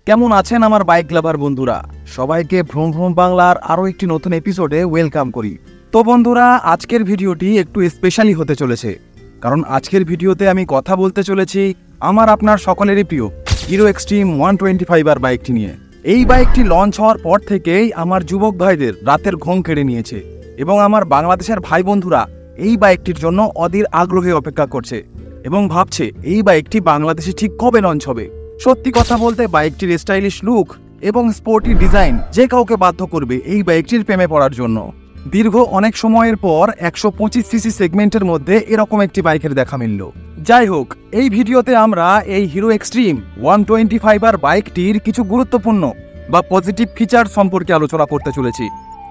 কেমন আছেন আমার বাইক লাভার বন্ধুরা? সবাইকে ভ্রম ভ্রম বাংলার আরও একটি নতুন এপিসোডে ওয়েলকাম করি। তো বন্ধুরা, আজকের ভিডিওটি একটু স্পেশালি হতে চলেছে, কারণ আজকের ভিডিওতে আমি কথা বলতে চলেছি আমার আপনার সকলেরই প্রিয় হিরো এক্সট্রিম 125R বাইকটি নিয়ে। এই বাইকটি লঞ্চ হওয়ার পর থেকেই আমার যুবক ভাইদের রাতের ঘুম কেড়ে নিয়েছে এবং আমার বাংলাদেশের ভাই বন্ধুরা এই বাইকটির জন্য অধীর আগ্রহে অপেক্ষা করছে এবং ভাবছে এই বাইকটি বাংলাদেশে ঠিক কবে লঞ্চ হবে। সত্যি কথা বলতে বাইকটির স্টাইলিশ লুক এবং স্পোর্টি ডিজাইন যে কাউকে বাধ্য করবে এই বাইকটির প্রেমে পড়ার জন্য। দীর্ঘ অনেক সময়ের পর 125cc সেগমেন্টের মধ্যে এরকম একটি বাইকের দেখা মিলল। যাই হোক, এই ভিডিওতে আমরা এই হিরো এক্সট্রিম 125R বাইকটির কিছু গুরুত্বপূর্ণ বা পজিটিভ ফিচার সম্পর্কে আলোচনা করতে চলেছি,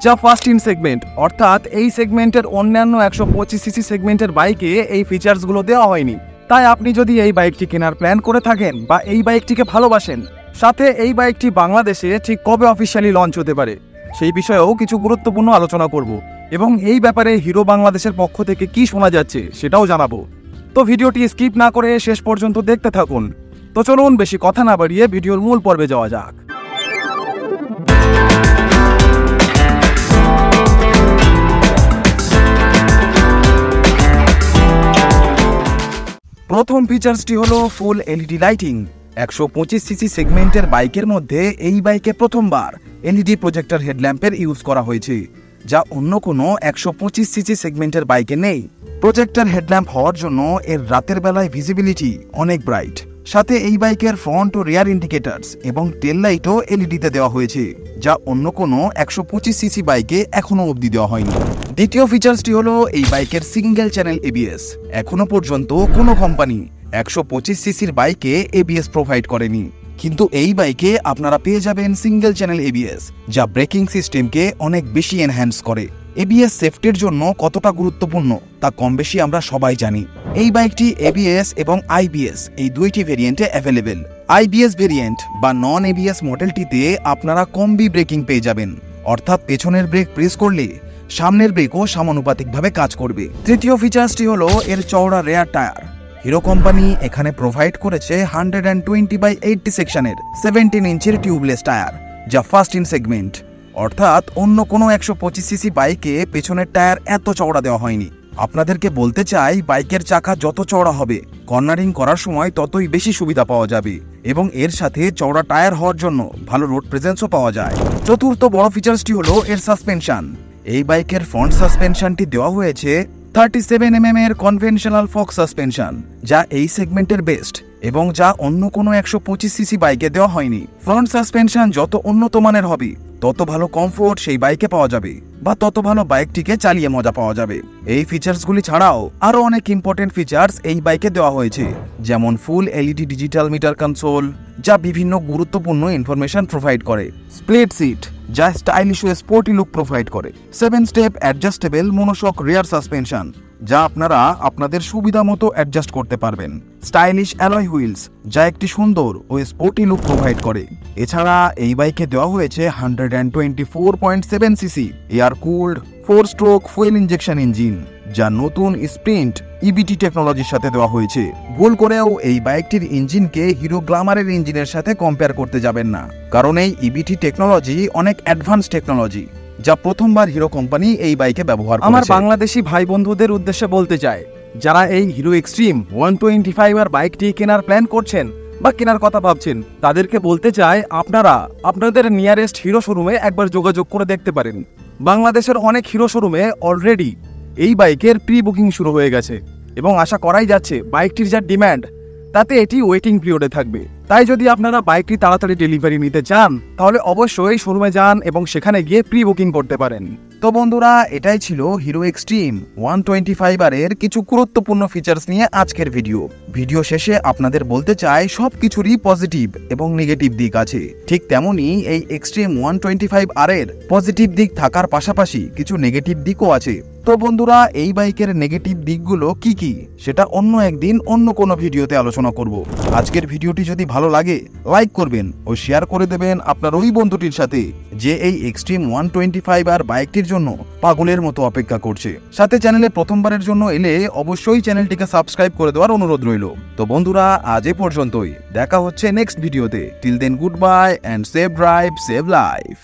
যা ফার্স্ট ইন সেগমেন্ট, অর্থাৎ এই সেগমেন্টের অন্যান্য 125cc সেগমেন্টের বাইকে এই ফিচার্সগুলো দেওয়া হয়নি। তাই আপনি যদি এই বাইকটি কেনার প্ল্যান করে থাকেন বা এই বাইকটিকে ভালোবাসেন, সাথে এই বাইকটি বাংলাদেশে ঠিক কবে অফিসিয়ালি লঞ্চ হতে পারে সেই বিষয়েও কিছু গুরুত্বপূর্ণ আলোচনা করব এবং এই ব্যাপারে হিরো বাংলাদেশের পক্ষ থেকে কি শোনা যাচ্ছে সেটাও জানাবো। তো ভিডিওটি স্কিপ না করে শেষ পর্যন্ত দেখতে থাকুন। তো চলুন বেশি কথা না বাড়িয়ে ভিডিওর মূল পর্বে যাওয়া যাক। প্রথম ফিচার্সটি হলো ফুল এলইডি লাইটিং। 125cc সেগমেন্টের বাইকের মধ্যে এই বাইকে প্রথমবার এলইডি প্রজেক্টর হেডল্যাম্পের ইউজ করা হয়েছে, যা অন্য কোনো 125cc সেগমেন্টের বাইকে নেই। প্রজেক্টর হেডল্যাম্প হওয়ার জন্য এর রাতের বেলায় ভিজিবিলিটি অনেক ব্রাইট। সাথে এই বাইকের ফ্রন্ট ও রিয়ার ইন্ডিকেটরস এবং টেল লাইটও এলইডিতে দেওয়া হয়েছে, যা অন্য কোনো 125cc বাইকে এখনো অবধি দেওয়া হয়নি। দ্বিতীয় ফিচার্সটি হলো এই বাইকের সিঙ্গেল চ্যানেল এবিএস। এখনো পর্যন্ত কোনো কোম্পানি 125cc বাইকে এবিএস প্রোভাইড করেনি, কিন্তু এই বাইকে আপনারা পেয়ে যাবেন সিঙ্গেল চ্যানেল এবিএস, যা ব্রেকিং সিস্টেমকে অনেক বেশি এনহ্যান্স করে। এবিএস সেফটির জন্য কতটা গুরুত্বপূর্ণ তা কম বেশি আমরা সবাই জানি। এই বাইকটি এবিএস এবং আইবিএস এই দুইটি ভেরিয়েন্টে অ্যাভেলেবেল। আইবিএস ভেরিয়েন্ট বা নন এবিএস মডেলটিতে আপনারা কম্বি ব্রেকিং পেয়ে যাবেন, অর্থাৎ পেছনের ব্রেক প্রেস করলে সামনের ব্রেকও সমানুপাতিকভাবে কাজ করবে। তৃতীয় ফিচার্সটি হলো এর চওড়া রেয়ার টায়ার। হিরো কোম্পানি এখানে প্রোভাইড করেছে 120/80 সেকশনের 17 ইঞ্চের টিউবলেস টায়ার, যা ফার্স্ট ইন সেগমেন্ট, অর্থাৎ অন্য কোনো 125cc বাইকে পেছনের টায়ার এত চওড়া দেওয়া হয়নি। আপনাদেরকে বলতে চাই, বাইকের চাকা যত চওড়া হবে কর্নারিং করার সময় ততই বেশি সুবিধা পাওয়া যাবে এবং এর সাথে চওড়া টায়ার হওয়ার জন্য ভালো রোড প্রেজেন্সও পাওয়া যায়। চতুর্থ বড় ফিচার্সটি হলো এর সাসপেনশন। এই বাইকের ফ্রন্ট সাসপেনশনটি দেওয়া হয়েছে 37mm এর কনভেনশনাল ফক সাসপেনশন, যা এই সেগমেন্টের বেস্ট এবং যা অন্য কোনো 125cc বাইকে দেওয়া হয়নি। ফ্রন্ট সাসপেনশন যত উন্নত মানের হবে তত ভালো কমফোর্ট সেই বাইকে পাওয়া যাবে বা তত ভালো বাইকটিকে চালিয়ে মজা পাওয়া যাবে। এই ফিচার্সগুলি ছাড়াও আরও অনেক ইম্পর্টেন্ট ফিচার্স এই বাইকে দেওয়া হয়েছে, যেমন ফুল এলইডি ডিজিটাল মিটার কনসোল, যা বিভিন্ন গুরুত্বপূর্ণ ইনফরমেশন প্রোভাইড করে। স্প্লিট সিট, যা স্টাইলিশ ও স্পোর্টি লুক প্রোভাইড করে। 7 স্টেপ অ্যাডজাস্টেবল মনোশক রিয়ার সাসপেনশন, যা আপনারা আপনাদের সুবিধা মতো অ্যাডজাস্ট করতে পারবেন। স্টাইলিশ অ্যালয় হুইলস, যা একটি সুন্দর ও স্পোর্টি লুক প্রোভাইড করে। এছাড়া এই বাইকে দেওয়া হয়েছে 124.7cc air cooled 4 stroke fuel injection engine, যা নতুন স্প্রিন্ট ইবিটি টেকনোলজির সাথে দেওয়া হয়েছে। ভুল করেও এই বাইকটির ইঞ্জিনকে হিরো গ্ল্যামারের ইঞ্জিনের সাথে কম্পেয়ার করতে যাবেন না, কারণ এই ইবিটি টেকনোলজি অনেক অ্যাডভান্স টেকনোলজি, যা প্রথমবার হিরো কোম্পানি এই বাইকে ব্যবহার করেছে। আমার বাংলাদেশি ভাই বন্ধুদের উদ্দেশ্যে বলতে চাই, যারা এই হিরো এক্সট্রিম 125R বাইকটি কেনার প্ল্যান করছেন বা কেনার কথা ভাবছেন, তাদেরকে বলতে চাই আপনারা আপনাদের নিয়ারেস্ট হিরো শোরুমে একবার যোগাযোগ করে দেখতে পারেন। বাংলাদেশের অনেক হিরো শোরুমে অলরেডি এই বাইকের প্রি বুকিং শুরু হয়ে গেছে এবং আশা করাই যাচ্ছে বাইকটির যা ডিম্যান্ড তাতে এটি ওয়েটিং পিরিয়ডে থাকবে। তাই যদি আপনারা বাইকটি তাড়াতাড়ি ডেলিভারি নিতে চান তাহলে অবশ্যই শোরুমে যান এবং সেখানে গিয়ে প্রি বুকিং করতে পারেন। তো বন্ধুরা, এটাই ছিল হিরো এক্সট্রিম 125R এর কিছু গুরুত্বপূর্ণ ফিচার্স নিয়ে আজকের ভিডিও শেষে আপনাদের বলতে চাই সবকিছুরই পজিটিভ এবং নেগেটিভ দিক আছে। ঠিক তেমনি এই এক্সট্রিম 125R এর পজিটিভ দিক থাকার পাশাপাশি কিছু নেগেটিভ দিকও আছে। তো বন্ধুরা, এই বাইকের নেগেটিভ দিকগুলো কি কি সেটা অন্য একদিন অন্য কোনো ভিডিওতে আলোচনা করব। আজকের ভিডিওটি যদি ভালো লাগে লাইক করবেন ও শেয়ার করে দেবেন আপনার ওই বন্ধুটির সাথে যে এই এক্সট্রিম 125R বাইকটির গাড়ির জন্য পাগলের মতো অপেক্ষা করছে। সাথে চ্যানেলে প্রথমবারের জন্য এলে অবশ্যই চ্যানেলটিকে সাবস্ক্রাইব করে দেওয়ার অনুরোধ রইল। তো বন্ধুরা, আজ এ পর্যন্তই। দেখা হচ্ছে নেক্সট ভিডিওতে। Till then, goodbye and safe drive, safe life.